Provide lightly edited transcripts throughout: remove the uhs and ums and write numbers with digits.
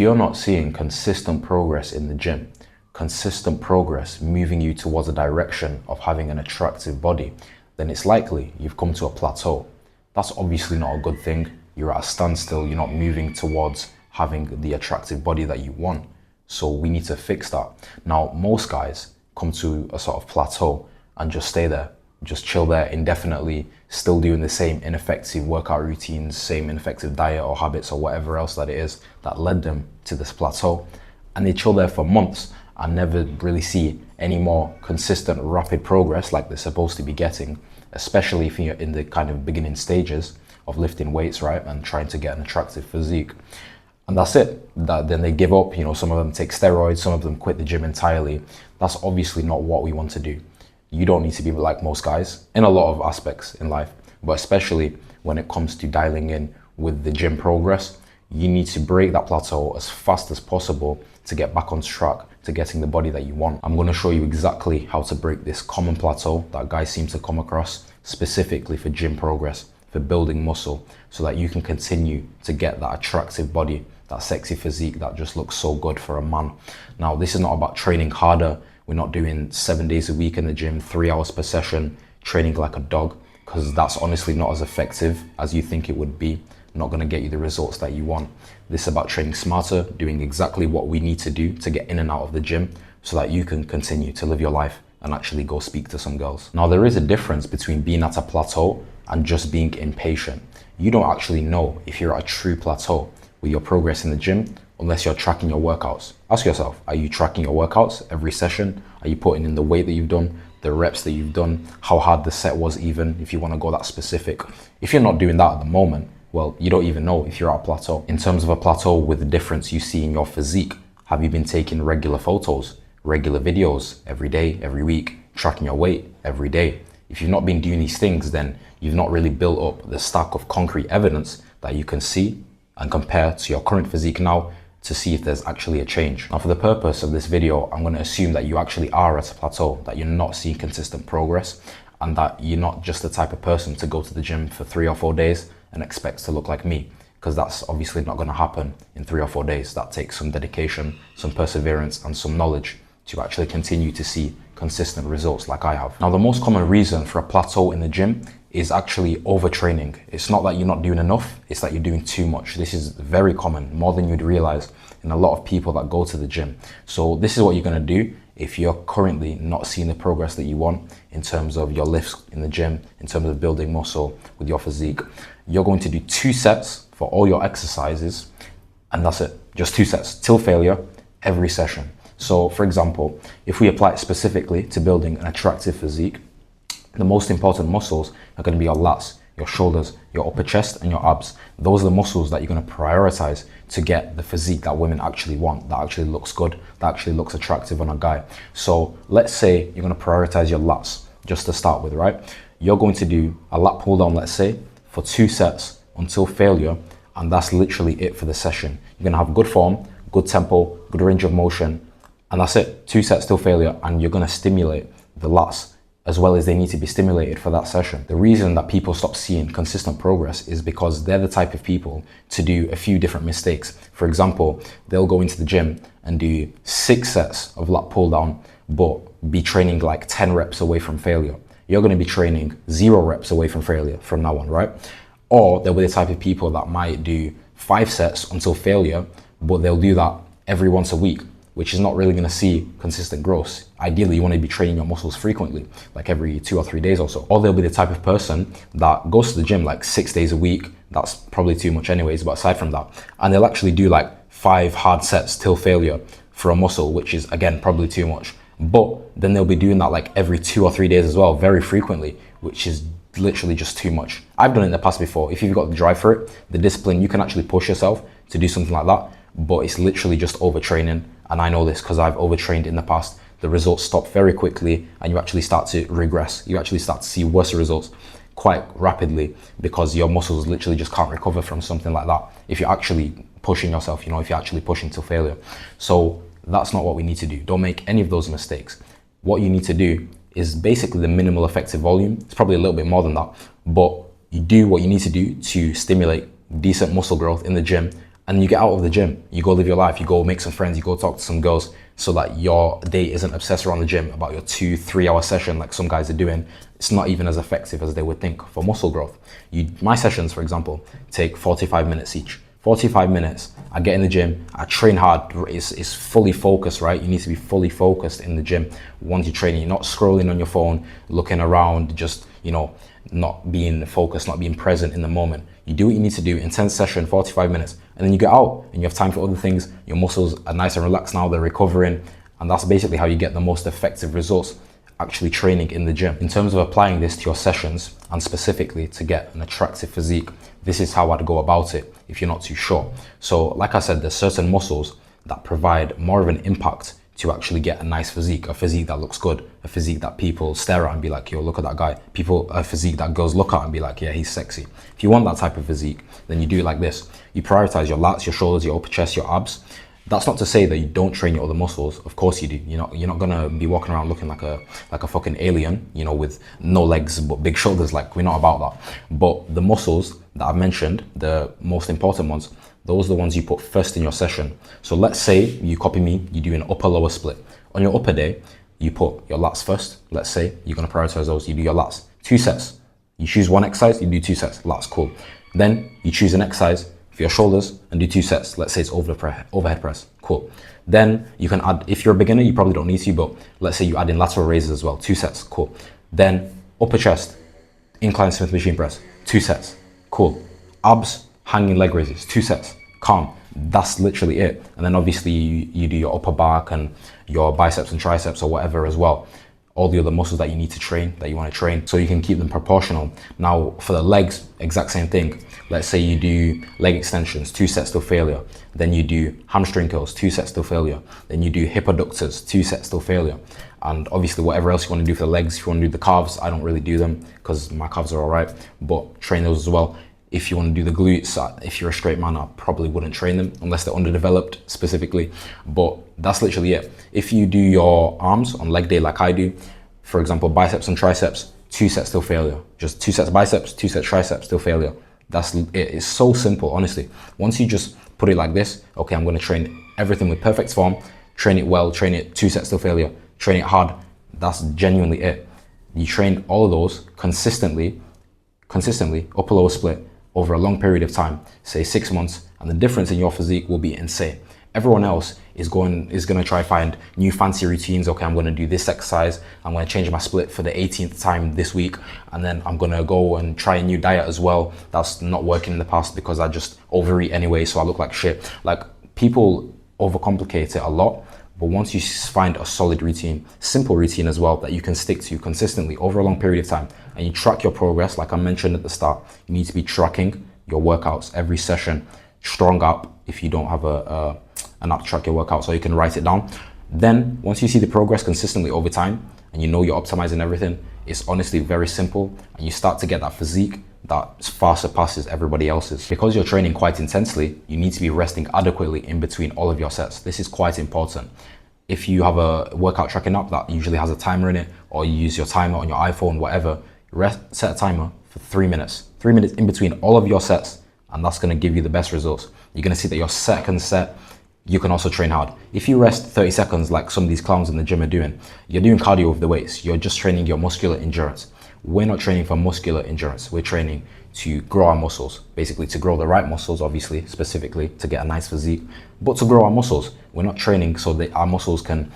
you're not seeing consistent progress in the gym, consistent progress moving you towards a direction of having an attractive body, then it's likely you've come to a plateau. That's obviously not a good thing. You're at a standstill, you're not moving towards having the attractive body that you want. So we need to fix that. Now, most guys come to a sort of plateau and just stay there, just chill there indefinitely, still doing the same ineffective workout routines, same ineffective diet or habits or whatever else that it is that led them to this plateau. And they chill there for months and never really see any more consistent, rapid progress like they're supposed to be getting, especially if you're in the kind of beginning stages of lifting weights, right? And trying to get an attractive physique. And that's it. Then they give up. Some of them take steroids, some of them quit the gym entirely. That's obviously not what we want to do. You don't need to be like most guys in a lot of aspects in life, but especially when it comes to dialing in with the gym progress, you need to break that plateau as fast as possible to get back on track to getting the body that you want. I'm going to show you exactly how to break this common plateau that guys seem to come across, specifically for gym progress, for building muscle, so that you can continue to get that attractive body, that sexy physique that just looks so good for a man. Now, this is not about training harder. We're not doing 7 days a week in the gym, 3 hours per session, training like a dog, because that's honestly not as effective as you think it would be. Not going to get you the results that you want. This is about training smarter, doing exactly what we need to do to get in and out of the gym so that you can continue to live your life and actually go speak to some girls. Now, there is a difference between being at a plateau and just being impatient. You don't actually know if you're at a true plateau with your progress in the gym unless you're tracking your workouts. Ask yourself, are you tracking your workouts every session? Are you putting in the weight that you've done, the reps that you've done, how hard the set was even, if you want to go that specific? If you're not doing that at the moment, well, you don't even know if you're at a plateau. In terms of a plateau with the difference you see in your physique, have you been taking regular photos, regular videos every day, every week, tracking your weight every day? If you've not been doing these things, then you've not really built up the stack of concrete evidence that you can see and compare to your current physique now to see if there's actually a change. Now, for the purpose of this video, I'm going to assume that you actually are at a plateau, that you're not seeing consistent progress, and that you're not just the type of person to go to the gym for 3 or 4 days and expects to look like me, because that's obviously not going to happen in 3 or 4 days. That takes some dedication, some perseverance, and some knowledge to actually continue to see consistent results like I have. Now, the most common reason for a plateau in the gym is actually overtraining. It's not that you're not doing enough, it's that you're doing too much. This is very common, more than you'd realize in a lot of people that go to the gym. So this is what you're going to do if you're currently not seeing the progress that you want in terms of your lifts in the gym, in terms of building muscle with your physique. You're going to do 2 sets for all your exercises, and that's it. Just 2 sets till failure every session. So for example, if we apply it specifically to building an attractive physique, the most important muscles are going to be your lats, your shoulders, your upper chest, and your abs. Those are the muscles that you're going to prioritize to get the physique that women actually want, that actually looks good, that actually looks attractive on a guy. So let's say you're going to prioritize your lats just to start with, right? You're going to do a lat pull down, let's say, for 2 sets until failure, and that's literally it for the session. You're going to have good form, good tempo, good range of motion, and that's it. 2 sets till failure, and you're going to stimulate the lats as well as they need to be stimulated for that session. The reason that people stop seeing consistent progress is because they're the type of people to do a few different mistakes. For example, they'll go into the gym and do 6 sets of lat pull down, but be training like 10 reps away from failure. You're going to be training 0 reps away from failure from now on, right? Or they'll be the type of people that might do 5 sets until failure, but they'll do that every once a week, which is not really going to see consistent growth. Ideally, you want to be training your muscles frequently, like every 2 or 3 days or so. Or they'll be the type of person that goes to the gym like 6 days a week. That's probably too much anyways, but aside from that, and they'll actually do like 5 hard sets till failure for a muscle, which is again, probably too much. But then they'll be doing that like every 2 or 3 days as well, very frequently, which is literally just too much. I've done it in the past before. If you've got the drive for it, the discipline, you can actually push yourself to do something like that, but it's literally just overtraining. And I know this because I've overtrained in the past. The results stop very quickly and you actually start to regress. You actually start to see worse results quite rapidly because your muscles literally just can't recover from something like that if you're actually pushing yourself, if you're actually pushing to failure. So that's not what we need to do. Don't make any of those mistakes. What you need to do is basically the minimal effective volume. It's probably a little bit more than that, but you do what you need to do to stimulate decent muscle growth in the gym, and you get out of the gym, you go live your life, you go make some friends, you go talk to some girls, so that your day isn't obsessed around the gym about your 2-3 hour session like some guys are doing. It's not even as effective as they would think for muscle growth. My sessions, for example, take 45 minutes each. 45 minutes, I get in the gym, I train hard, it's fully focused, right? You need to be fully focused in the gym. Once you're training, you're not scrolling on your phone, looking around, just, not being focused, not being present in the moment. You do what you need to do, intense session, 45 minutes, and then you get out and you have time for other things. Your muscles are nice and relaxed now, they're recovering. And that's basically how you get the most effective results actually training in the gym. In terms of applying this to your sessions and specifically to get an attractive physique, this is how I'd go about it if you're not too sure. So like I said, there's certain muscles that provide more of an impact to actually get a nice physique, a physique that looks good, a physique that people stare at and be like, yo, look at that guy. A physique that girls look at and be like, yeah, he's sexy. If you want that type of physique, then you do it like this. You prioritize your lats, your shoulders, your upper chest, your abs. That's not to say that you don't train your other muscles. Of course you do. You're not gonna be walking around looking like a fucking alien, with no legs but big shoulders. Like, we're not about that. But the muscles that I've mentioned, the most important ones, those are the ones you put first in your session. So let's say you copy me, you do an upper lower split. On your upper day, you put your lats first. Let's say you're gonna prioritize those. You do your lats, 2 sets. You choose one exercise, you do 2 sets. Lats, cool. Then you choose an exercise for your shoulders and do 2 sets. Let's say it's overhead press. Cool. Then you can add, if you're a beginner, you probably don't need to, but let's say you add in lateral raises as well, 2 sets. Cool. Then upper chest, incline Smith machine press, 2 sets. Cool. Abs, hanging leg raises, 2 sets. Calm. That's literally it. And then obviously you do your upper back and your biceps and triceps or whatever as well. All the other muscles that you need to train, that you want to train, so you can keep them proportional. Now for the legs, exact same thing. Let's say you do leg extensions, 2 sets till failure. Then you do hamstring curls, 2 sets till failure. Then you do hip adductors, 2 sets till failure. And obviously whatever else you want to do for the legs, if you want to do the calves, I don't really do them because my calves are all right, but train those as well. If you want to do the glutes, if you're a straight man, I probably wouldn't train them unless they're underdeveloped specifically, but that's literally it. If you do your arms on leg day like I do, for example, biceps and triceps, 2 sets till failure. Just 2 sets biceps, 2 sets triceps till failure. That's it. It's so simple, honestly. Once you just put it like this, okay, I'm going to train everything with perfect form, train it well, train it 2 sets till failure, train it hard. That's genuinely it. You train all of those consistently, upper lower split, over a long period of time, say 6 months, and the difference in your physique will be insane. Everyone else is going to try find new fancy routines. Okay, I'm going to do this exercise, I'm going to change my split for the 18th time this week, and then I'm going to go and try a new diet as well. That's not working in the past because I just overeat anyway, so I look like shit. Like, people overcomplicate it a lot, but once you find a solid routine, simple routine as well, that you can stick to consistently over a long period of time, and you track your progress, like I mentioned at the start, you need to be tracking your workouts every session. Strong app, if you don't have an app to track your workouts, so you can write it down. Then once you see the progress consistently over time, and you know you're optimizing everything, it's honestly very simple, and you start to get that physique that far surpasses everybody else's. Because you're training quite intensely, you need to be resting adequately in between all of your sets. This is quite important. If you have a workout tracking app that usually has a timer in it, or you use your timer on your iPhone, whatever, set a timer for 3 minutes. 3 minutes in between all of your sets, and that's going to give you the best results. You're going to see that your second set, you can also train hard. If you rest 30 seconds like some of these clowns in the gym are doing, you're doing cardio with the weights. You're just training your muscular endurance. We're not training for muscular endurance. We're training to grow our muscles, basically to grow the right muscles, obviously, specifically to get a nice physique, but to grow our muscles. We're not training so that our muscles can,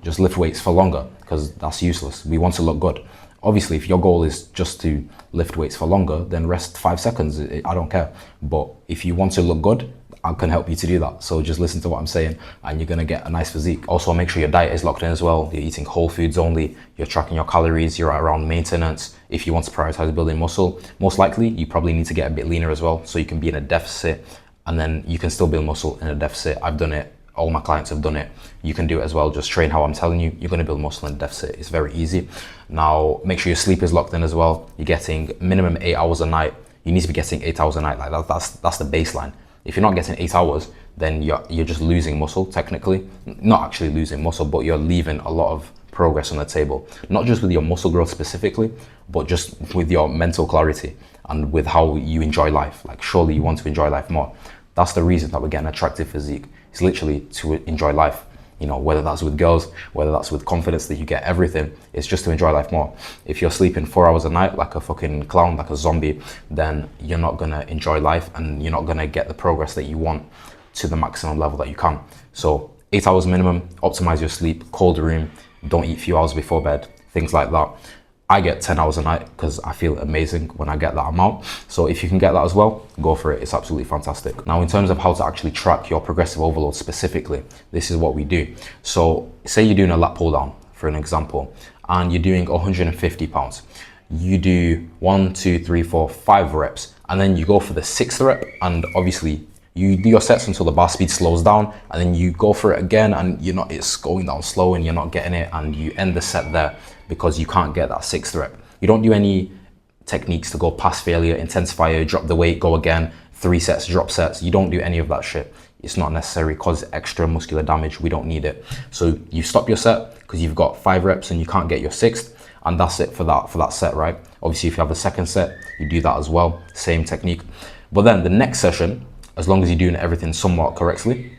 just lift weights for longer, because that's useless. We want to look good. Obviously, if your goal is just to lift weights for longer, then rest 5 seconds. I don't care. But if you want to look good, I can help you to do that. So just listen to what I'm saying and you're gonna get a nice physique. Also, make sure your diet is locked in as well. You're eating whole foods only, you're tracking your calories, you're around maintenance. If you want to prioritize building muscle, most likely you probably need to get a bit leaner as well, so you can be in a deficit and then you can still build muscle in a deficit. I've done it. All my clients have done it. You can do it as well. Just train how I'm telling you. You're going to build muscle in a deficit. It's very easy. Now, make sure your sleep is locked in as well. You're getting minimum 8 hours a night. You need to be getting 8 hours a night. Like that's the baseline. If you're not getting 8 hours, then you're just losing muscle technically. Not actually losing muscle, but you're leaving a lot of progress on the table. Not just with your muscle growth specifically, but just with your mental clarity and with how you enjoy life. Like, surely you want to enjoy life more. That's the reason that we're getting attractive physique. It's literally to enjoy life. You know, whether that's with girls, whether that's with confidence that you get everything, it's just to enjoy life more. If you're sleeping 4 hours a night like a fucking clown, like a zombie, then you're not gonna enjoy life and you're not gonna get the progress that you want to the maximum level that you can. So 8 hours minimum, optimize your sleep, cold room, don't eat a few hours before bed, things like that. I get 10 hours a night because I feel amazing when I get that amount. So if you can get that as well, go for it. It's absolutely fantastic. Now, in terms of how to actually track your progressive overload specifically, this is what we do. So say you're doing a lat pull down, for an example, and you're doing 150 pounds. You do 1, 2, 3, 4, 5 reps, and then you go for the 6th rep, and obviously you do your sets until the bar speed slows down, and then you go for it again, and it's going down slow and you're not getting it, and you end the set there because you can't get that 6th rep. You don't do any techniques to go past failure, intensifier, drop the weight, go again, 3 sets, drop sets. You don't do any of that shit. It's not necessary, cause extra muscular damage. We don't need it. So you stop your set because you've got 5 reps and you can't get your 6th, and that's it for that set, right? Obviously, if you have a second set, you do that as well, same technique. But then the next session, as long as you're doing everything somewhat correctly,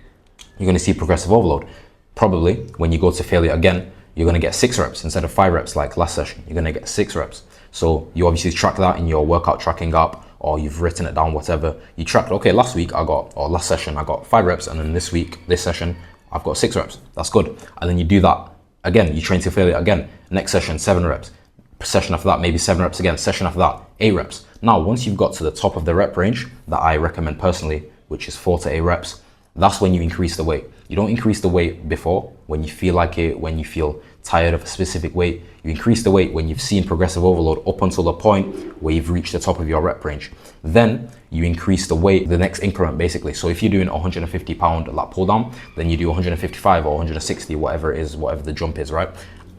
you're gonna see progressive overload. Probably when you go to failure again, you're gonna get 6 reps instead of 5 reps like last session. You're gonna get 6 reps. So you obviously track that in your workout tracking app, or you've written it down, whatever. You tracked, okay, last session I got 5 reps, and then this session, I've got 6 reps. That's good. And then you do that again, you train to failure again. Next session, 7 reps. Session after that, maybe 7 reps again. Session after that, 8 reps. Now, once you've got to the top of the rep range that I recommend personally, which is 4 to 8 reps, that's when you increase the weight. You don't increase the weight before, when you feel like it, when you feel tired of a specific weight. You increase the weight when you've seen progressive overload up until the point where you've reached the top of your rep range. Then you increase the weight, the next increment basically. So if you're doing 150 pound lat pull down, then you do 155 or 160, whatever it is, whatever the jump is, right?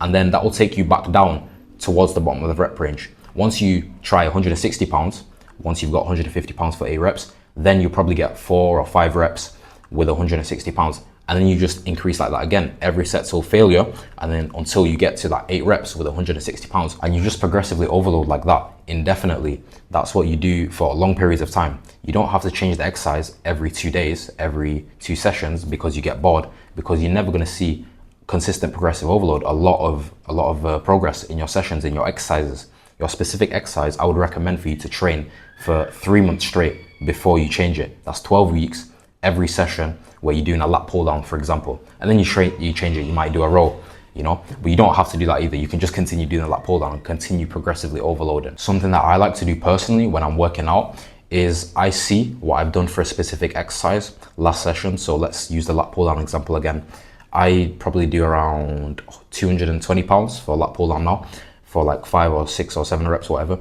And then that will take you back down towards the bottom of the rep range. Once you try 160 pounds, once you've got 150 pounds for 8 reps, then you'll probably get 4 or 5 reps with 160 pounds. And then you just increase like that again, every set till failure, and then until you get to that 8 reps with 160 pounds. And you just progressively overload like that indefinitely. That's what you do for long periods of time. You don't have to change the exercise every 2 days, every 2 sessions, because you get bored, because you're never gonna see consistent progressive overload, a lot of progress in your sessions, in your exercises. Your specific exercise, I would recommend for you to train for 3 months straight before you change it. That's 12 weeks, every session where you're doing a lat pull down, for example, and then you change it. You might do a row, but you don't have to do that either. You can just continue doing a lat pull down and continue progressively overloading. Something that I like to do personally when I'm working out is I see what I've done for a specific exercise last session. So let's use the lat pull down example again. I probably do around 220 pounds for lat pull down now, for like 5 or 6 or 7 reps, whatever.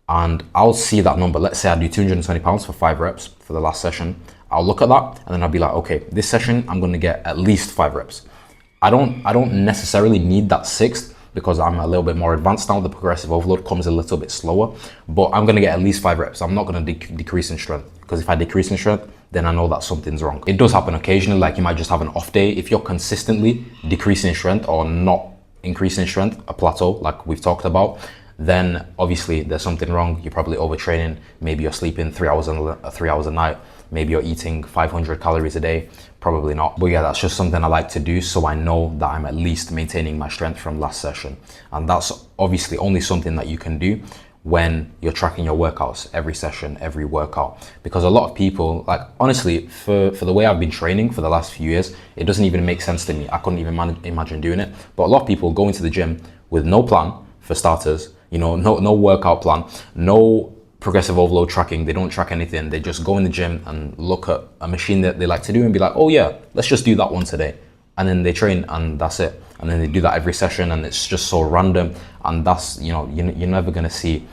And I'll see that number. Let's say I do 220 pounds for 5 reps for the last session. I'll look at that and then I'll be like, okay, this session I'm gonna get at least 5 reps. I don't necessarily need that 6th because I'm a little bit more advanced now. The progressive overload comes a little bit slower, but I'm gonna get at least 5 reps. I'm not gonna decrease in strength, because if I decrease in strength, then I know that something's wrong. It does happen occasionally, like you might just have an off day. If you're consistently decreasing in strength or not increasing in strength, a plateau like we've talked about, then obviously there's something wrong. You're probably overtraining. Maybe you're sleeping 3 hours a night. Maybe you're eating 500 calories a day. Probably not. But yeah, that's just something I like to do, so I know that I'm at least maintaining my strength from last session. And that's obviously only something that you can do when you're tracking your workouts, every session, every workout. Because a lot of people, like honestly, for the way I've been training for the last few years, it doesn't even make sense to me. I couldn't even imagine doing it. But a lot of people go into the gym with no plan, for starters, no workout plan, no progressive overload tracking. They don't track anything. They just go in the gym and look at a machine that they like to do and be like, oh yeah, let's just do that one today. And then they train and that's it. And then they do that every session and it's just so random. And that's, you're never gonna see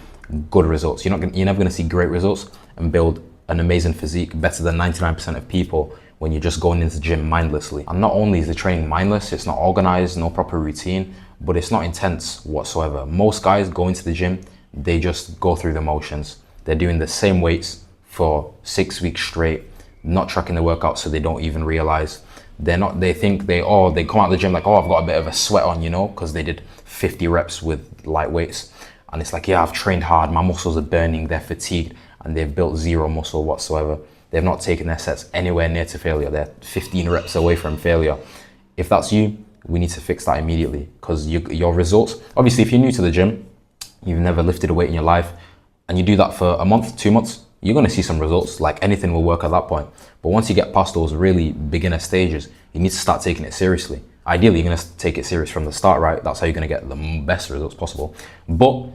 good results. You're never gonna see great results and build an amazing physique better than 99% of people when you're just going into the gym mindlessly. And not only is the training mindless, it's not organized, no proper routine, but it's not intense whatsoever. Most guys go into the gym, they just go through the motions. They're doing the same weights for 6 weeks straight, not tracking the workout, so they don't even realize. They think they come out of the gym like, oh, I've got a bit of a sweat on, because they did 50 reps with light weights. And it's like, yeah, I've trained hard, my muscles are burning, they're fatigued, and they've built zero muscle whatsoever. they've not taken their sets anywhere near to failure. They're 15 reps away from failure. If that's you, we need to fix that immediately, because your results, obviously if you're new to the gym, you've never lifted a weight in your life, and you do that for a month, 2 months, you're going to see some results. Like anything will work at that point. But once you get past those really beginner stages, you need to start taking it seriously. Ideally, you're going to take it serious from the start, right? That's how you're going to get the best results possible. But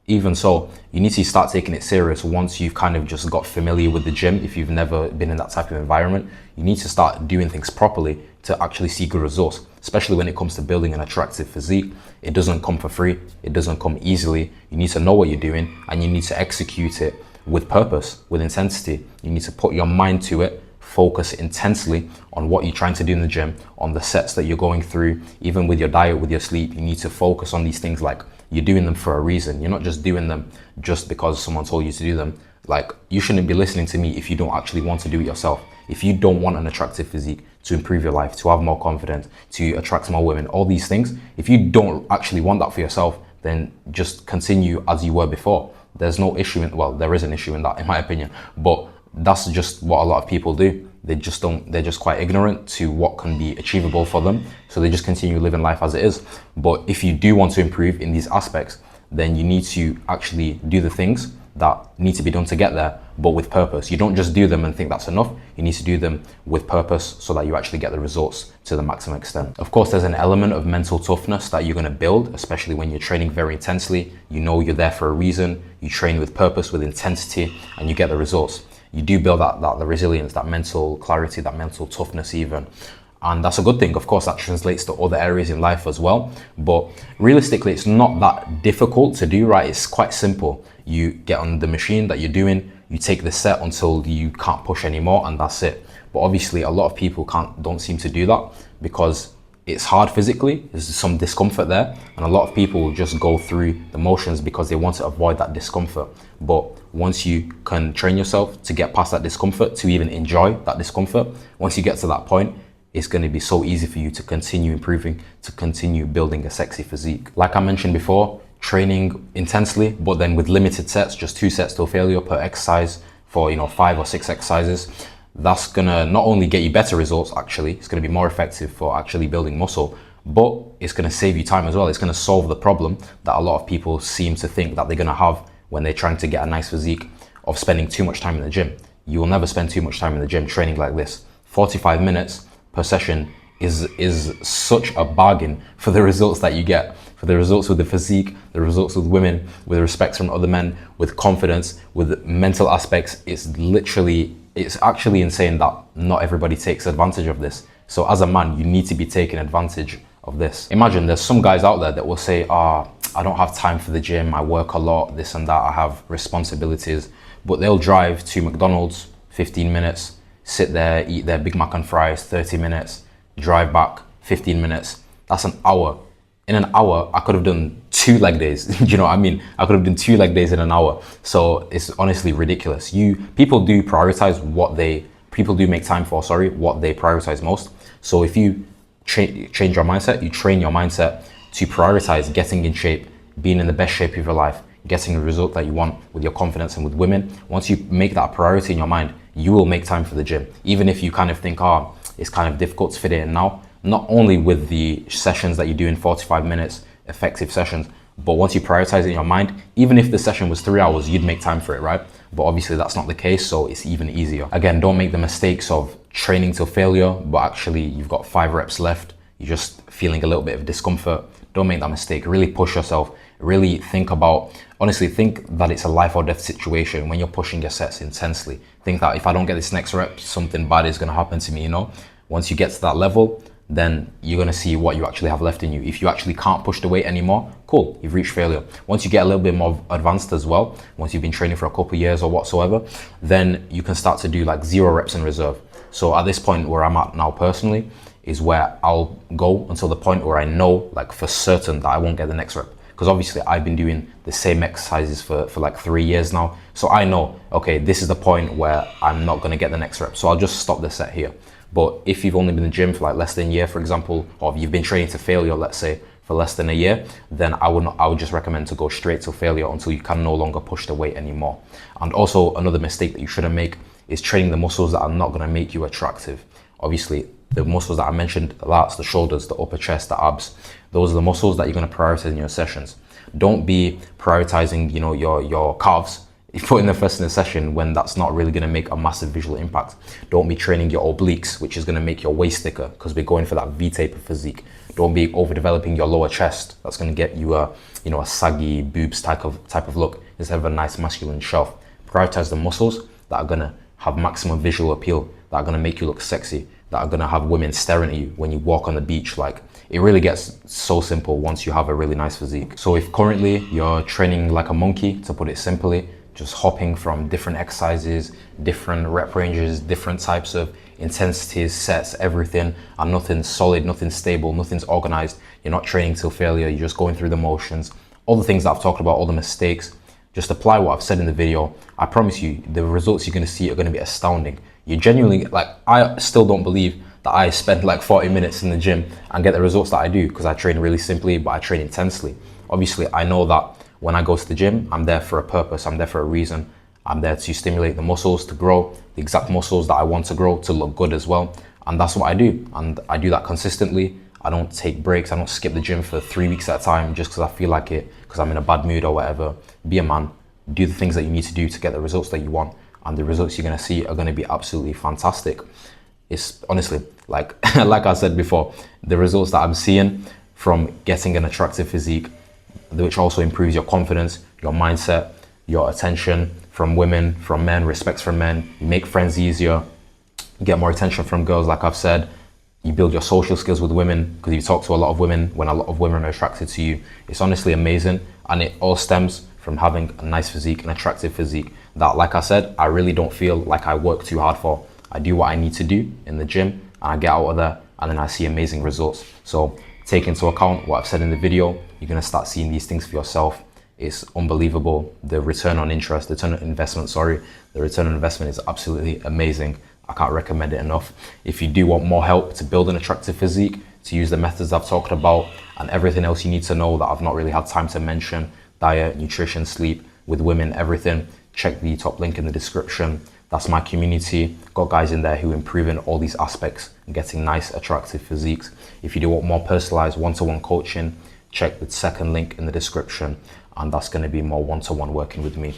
even so, you need to start taking it serious once you've kind of just got familiar with the gym. If you've never been in that type of environment, you need to start doing things properly to actually see good results, especially when it comes to building an attractive physique. It doesn't come for free. It doesn't come easily. You need to know what you're doing, and you need to execute it with purpose, with intensity. You need to put your mind to it, focus intensely on what you're trying to do in the gym, on the sets that you're going through, even with your diet, with your sleep. You need to focus on these things like you're doing them for a reason. You're not just doing them just because someone told you to do them. Like, you shouldn't be listening to me if you don't actually want to do it yourself. If you don't want an attractive physique, to improve your life, to have more confidence, to attract more women, all these things, if you don't actually want that for yourself, then just continue as you were before. There's no issue in, well, there is an issue in that, in my opinion, but that's just what a lot of people do. They're just quite ignorant to what can be achievable for them. So they just continue living life as it is. But if you do want to improve in these aspects, then you need to actually do the things that need to be done to get there, but with purpose. You don't just do them and think that's enough. You need to do them with purpose so that you actually get the results to the maximum extent. Of course, there's an element of mental toughness that you're going to build, especially when you're training very intensely. You know you're there for a reason. You train with purpose, with intensity, and you get the results. You do build the resilience, that mental clarity, that mental toughness even. And that's a good thing. Of course, that translates to other areas in life as well. But realistically, it's not that difficult to do, right? It's quite simple. You get on the machine that you're doing, you take the set until you can't push anymore, and that's it. But obviously, a lot of people don't seem to do that because it's hard physically. There's some discomfort there, and a lot of people just go through the motions because they want to avoid that discomfort. But once you can train yourself to get past that discomfort, to even enjoy that discomfort, once you get to that point, it's going to be so easy for you to continue improving, to continue building a sexy physique. Like I mentioned before, training intensely, but then with limited sets, just 2 sets till failure per exercise for 5 or 6 exercises. That's gonna not only get you better results, actually, it's gonna be more effective for actually building muscle, but it's gonna save you time as well. It's gonna solve the problem that a lot of people seem to think that they're gonna have when they're trying to get a nice physique, of spending too much time in the gym. You will never spend too much time in the gym training like this. 45 minutes per session is such a bargain for the results that you get, for the results with the physique, the results with women, with respect from other men, with confidence, with mental aspects. It's actually insane that not everybody takes advantage of this. So as a man, you need to be taking advantage of this. Imagine there's some guys out there that will say, I don't have time for the gym, I work a lot, this and that, I have responsibilities, but they'll drive to McDonald's, 15 minutes, sit there, eat their Big Mac and fries, 30 minutes, drive back, 15 minutes. That's an hour. In an hour, I could have done 2 leg days. Do you know what I mean? I could have done 2 leg days in an hour. So it's honestly ridiculous. People do prioritize people do make time for, what they prioritize most. So if you change your mindset, you train your mindset to prioritize getting in shape, being in the best shape of your life, getting the result that you want with your confidence and with women. Once you make that a priority in your mind, you will make time for the gym. Even if you kind of think, it's kind of difficult to fit it in now, not only with the sessions that you do in 45 minutes, effective sessions, but once you prioritize it in your mind, even if the session was 3 hours, you'd make time for it, right? But obviously that's not the case, so it's even easier. Again, don't make the mistakes of training till failure, but actually you've got 5 reps left, you're just feeling a little bit of discomfort. Don't make that mistake. Really push yourself. Really think that it's a life or death situation when you're pushing your sets intensely. Think that if I don't get this next rep, something bad is going to happen to me, Once you get to that level, then you're going to see what you actually have left in you. If you actually can't push the weight anymore, cool, you've reached failure. Once you get a little bit more advanced as well, once you've been training for a couple of years or whatsoever, then you can start to do like 0 reps in reserve. So at this point where I'm at now personally is where I'll go until the point where I know like for certain that I won't get the next rep. Because obviously I've been doing the same exercises for like 3 years now. So I know, okay, this is the point where I'm not going to get the next rep. So I'll just stop the set here. But if you've only been in the gym for like less than a year, for example, or if you've been training to failure, let's say, for less than a year, then I would just recommend to go straight to failure until you can no longer push the weight anymore. And also another mistake that you shouldn't make is training the muscles that are not going to make you attractive. Obviously, the muscles that I mentioned, the lats, the shoulders, the upper chest, the abs, those are the muscles that you're going to prioritize in your sessions. Don't be prioritizing, your calves. You put in the first in the session when that's not really going to make a massive visual impact. Don't be training your obliques, which is going to make your waist thicker, because we're going for that V-taper physique. Don't be overdeveloping your lower chest. That's going to get you a saggy boobs type of look instead of a nice masculine shelf. Prioritize the muscles that are going to have maximum visual appeal, that are going to make you look sexy, that are going to have women staring at you when you walk on the beach. Like, it really gets so simple once you have a really nice physique. So if currently you're training like a monkey, to put it simply, just hopping from different exercises, different rep ranges, different types of intensities, sets, everything, and nothing's solid, nothing's stable, nothing's organized. You're not training till failure, you're just going through the motions. All the things that I've talked about, all the mistakes, just apply what I've said in the video. I promise you, the results you're gonna see are gonna be astounding. You genuinely, like, I still don't believe that I spend like 40 minutes in the gym and get the results that I do, because I train really simply, but I train intensely. Obviously, I know that when I go to the gym, I'm there for a purpose, I'm there for a reason. I'm there to stimulate the muscles to grow, the exact muscles that I want to grow, to look good as well. And that's what I do. And I do that consistently. I don't take breaks. I don't skip the gym for 3 weeks at a time just because I feel like it, because I'm in a bad mood or whatever. Be a man, do the things that you need to do to get the results that you want. And the results you're gonna see are gonna be absolutely fantastic. It's honestly, like I said before, the results that I'm seeing from getting an attractive physique, which also improves your confidence, your mindset, your attention from women, from men, respect from men. You make friends easier, you get more attention from girls, like I've said. You build your social skills with women, because you talk to a lot of women when a lot of women are attracted to you. It's honestly amazing, and it all stems from having a nice physique, an attractive physique that, like I said, I really don't feel like I work too hard for. I do what I need to do in the gym, and I get out of there, and then I see amazing results. So take into account what I've said in the video. You're gonna start seeing these things for yourself. It's unbelievable. The return on investment is absolutely amazing. I can't recommend it enough. If you do want more help to build an attractive physique, to use the methods I've talked about and everything else you need to know that I've not really had time to mention, diet, nutrition, sleep, with women, everything, check the top link in the description. That's my community. Got guys in there who are improving all these aspects and getting nice, attractive physiques. If you do want more personalized one-to-one coaching, check the second link in the description, and that's going to be more one-to-one working with me.